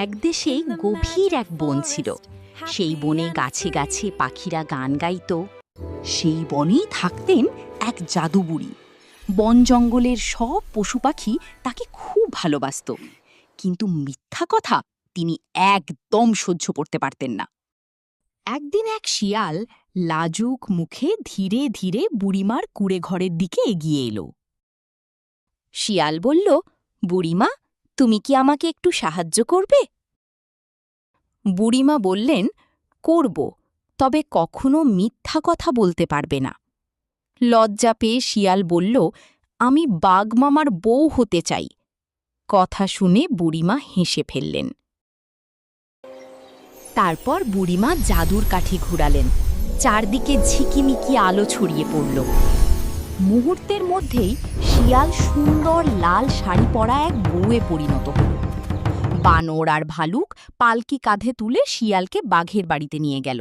এক দেশে গভীর এক বন ছিল। সেই বনে গাছে গাছে পাখিরা গান গাইত। সেই বনেই থাকতেন এক জাদু বুড়ি। বন জঙ্গলের সব পশু পাখি তাকে খুব ভালোবাসত, কিন্তু মিথ্যা কথা তিনি একদম সহ্য করতে পারতেন না। একদিন এক শিয়াল লাজুক মুখে ধীরে ধীরে বুড়িমার কুঁড়ে ঘরের দিকে এগিয়ে এলো। শিয়াল বলল, বুড়িমা, তুমি কি আমাকে একটু সাহায্য করবে? বুড়িমা বললেন, করব, তবে কখনো মিথ্যা কথা বলতে পারবে না। লজ্জা পেয়ে শিয়াল বলল, আমি বাঘমামার বউ হতে চাই। কথা শুনে বুড়িমা হেসে ফেললেন। তারপর বুড়িমা জাদুর কাঠি ঘুরালেন। চারদিকে ঝিকিমিকি আলো ছড়িয়ে পড়ল। মুহূর্তের মধ্যেই শিয়াল সুন্দর লাল শাড়ি পরা এক বউয়ে পরিণত হল। বানর আর ভালুক পালকি কাঁধে তুলে শিয়ালকে বাঘের বাড়িতে নিয়ে গেল।